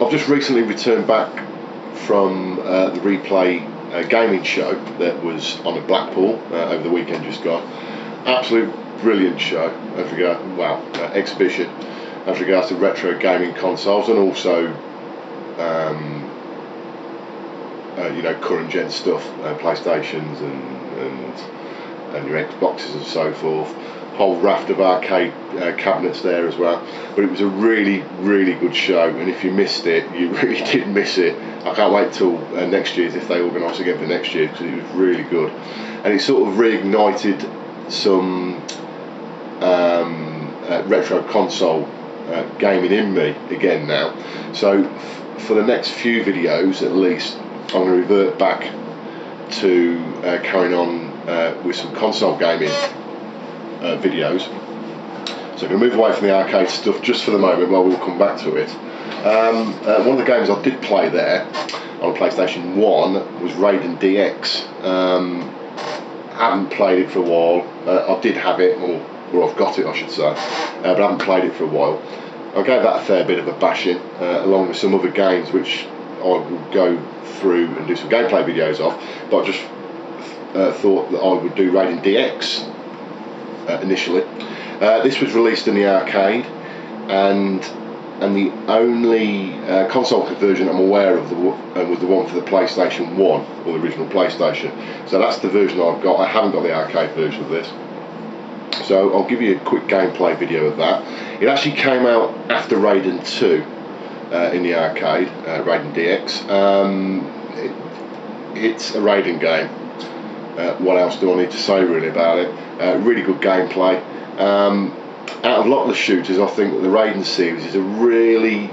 I've just recently returned back from the Replay gaming show that was on at Blackpool over the weekend just gone. Absolute brilliant show as regards, exhibition as regards to retro gaming consoles, and also current gen stuff, PlayStations and your Xboxes and so forth. Whole raft of arcade cabinets there as well. But it was a really, really good show, and if you missed it, you really did miss it. I can't wait till next year's, if they organise again for next year, because it was really good, and it sort of reignited some retro console gaming in me again now. So for the next few videos at least, I'm going to revert back to carrying on with some console gaming videos. So I'm going to move away from the arcade stuff just for the moment while we'll come back to it. One of the games I did play there on PlayStation 1 was Raiden DX. I haven't played it for a while. I did have it, or I've got it I should say, but I haven't played it for a while. I gave that a fair bit of a bashing, along with some other games which I will go through and do some gameplay videos of, but I just thought that I would do Raiden DX initially. This was released in the arcade, and the only console conversion I'm aware of was the one for the PlayStation 1, or the original PlayStation. So that's the version I've got. I haven't got the arcade version of this. So I'll give you a quick gameplay video of that. It actually came out after Raiden 2 in the arcade, Raiden DX. It's a Raiden game. What else do I need to say really about it? Really good gameplay. Out of a lot of the shooters, I think that the Raiden series is a really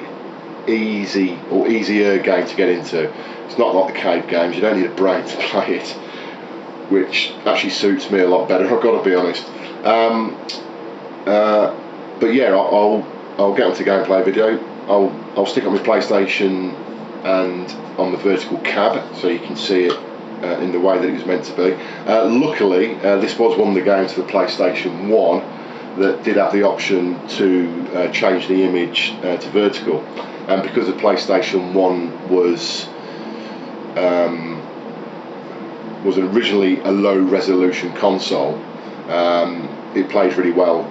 easy, or easier game to get into. It's not like the cave games, you don't need a brain to play it, which actually suits me a lot better, I've got to be honest. But yeah, I'll get onto the gameplay video. I'll stick on my PlayStation and on the vertical cab so you can see it in the way that it was meant to be. Luckily, this was one of the games for the PlayStation 1 that did have the option to change the image to vertical, and because the PlayStation 1 was originally a low resolution console, it plays really well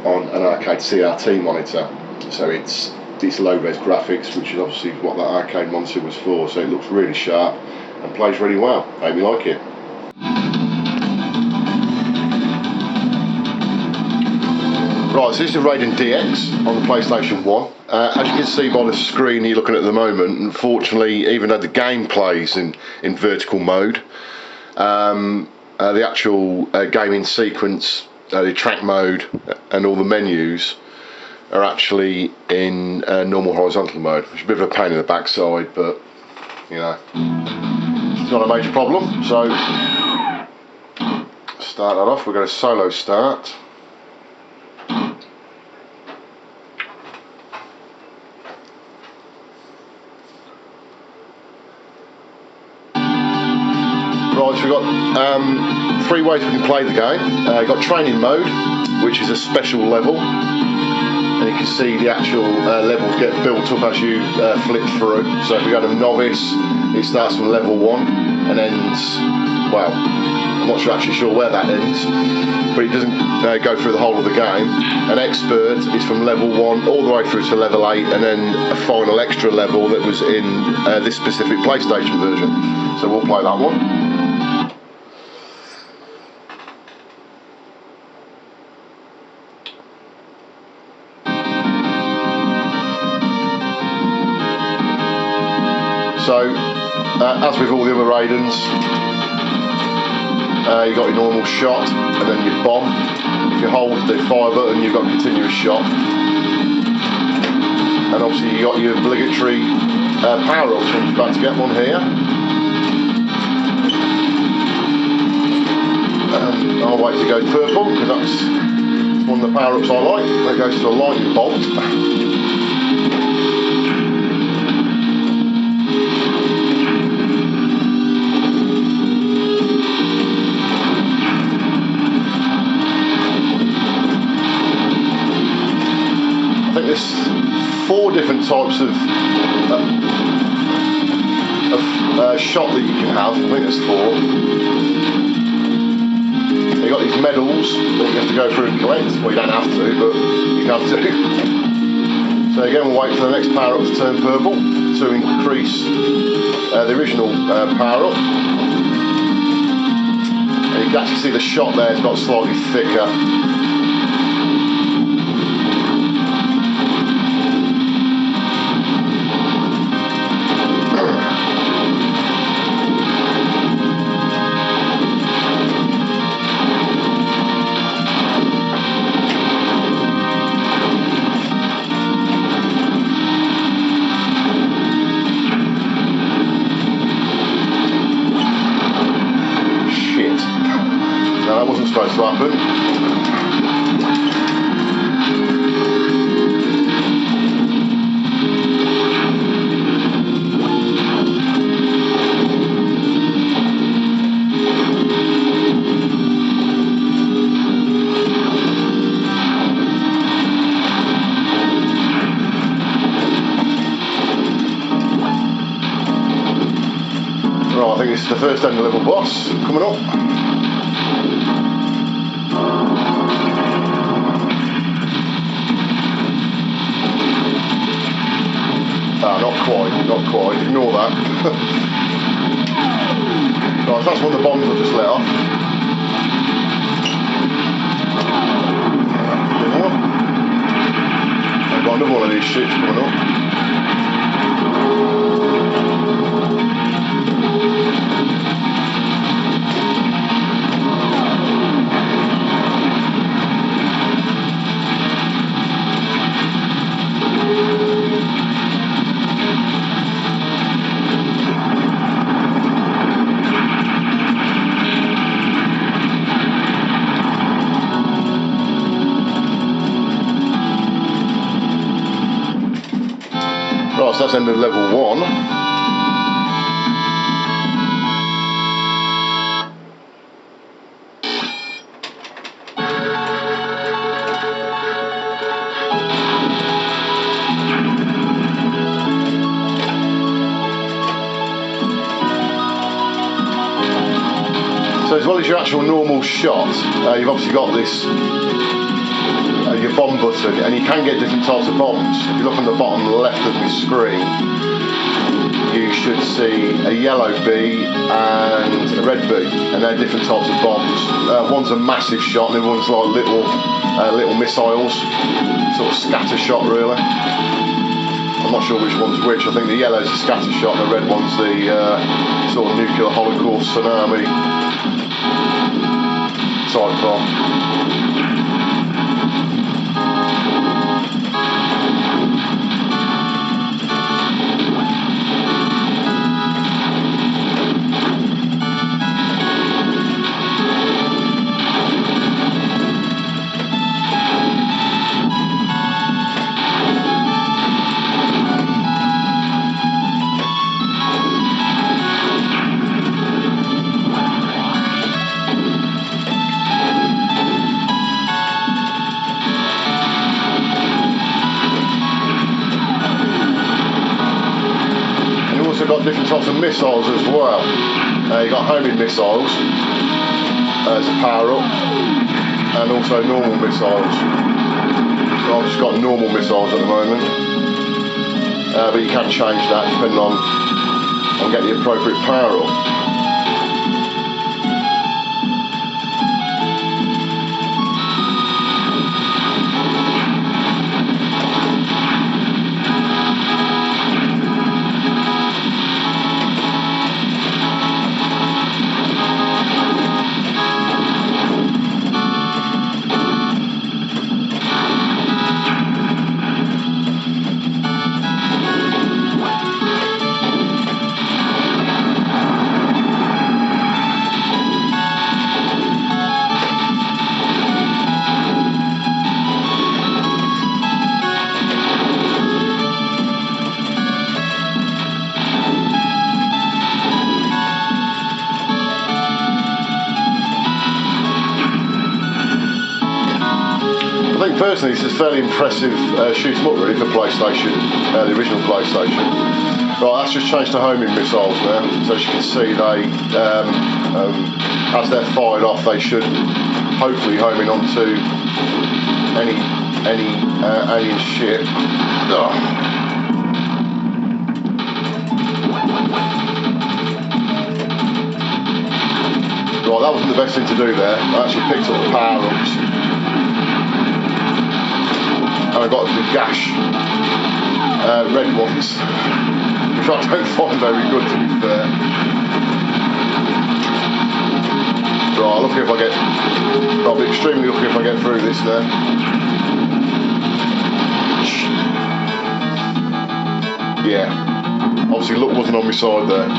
on an arcade CRT monitor, so it's low res graphics, which is obviously what that arcade monitor was for, so it looks really sharp and plays really well. Hope you like it. Right, so this is Raiden DX on the PlayStation 1. As you can see by the screen you're looking at the moment, unfortunately, even though the game plays in vertical mode, the actual gaming sequence, the track mode and all the menus are actually in normal horizontal mode, which is a bit of a pain in the backside, but you know, it's not a major problem. So start that off, we're going to solo start. Right, so we've got 3 ways we can play the game. You've got training mode, which is a special level, and you can see the actual levels get built up as you flip through. So if we go to novice, it starts from level 1 and ends, well, I'm not actually sure where that ends, but it doesn't go through the whole of the game. An expert is from level 1 all the way through to level 8, and then a final extra level that was in this specific PlayStation version. So we'll play that one. So, as with all the other Raidens, you've got your normal shot and then your bomb. If you hold the fire button, you've got continuous shot. And obviously you've got your obligatory power-ups, when you're about to get one here. And I'll wait to go purple, because that's one of the power-ups I like. That goes to a lightning bolt. 4 different types of shot that you can have. I think there's 4. You've got these medals that you have to go through and collect. Well, you don't have to, but you have to. So again, we'll wait for the next power up to turn purple to increase the original power up. And you can actually see the shot there has got slightly thicker. That wasn't supposed to happen. Right, I think this is the first end of level boss coming up. Not quite, ignore that. Right, so that's one of the bombs I just let off. I've got another one of these ships coming up. Right, so that's end of level 1. So as well as your actual normal shot, you've obviously got this your bomb button, and you can get different types of bombs. If you look on the bottom left of the screen, you should see a yellow bee and a red bee, and they're different types of bombs. One's a massive shot, and the other one's like little missiles, sort of scatter shot really. I'm not sure which one's which. I think the yellow's a scatter shot, and the red one's the sort of nuclear holocaust tsunami type bomb. Got different types of missiles as well. You've got homing missiles as a power up, and also normal missiles. So I've just got normal missiles at the moment, but you can change that depending on getting the appropriate power up. personally, this is a fairly impressive shoot 'em up really for PlayStation, the original PlayStation. Right, that's just changed to homing missiles now, so as you can see, they, as they're fired off, they should hopefully home in onto any alien ship. Ugh. Right, that wasn't the best thing to do there. I actually picked up the power-ups. And I got the gash red ones, which I don't find very good, to be fair. Right, lucky if I get, I'll be extremely lucky if I get through this there. Yeah, obviously luck wasn't on my side there.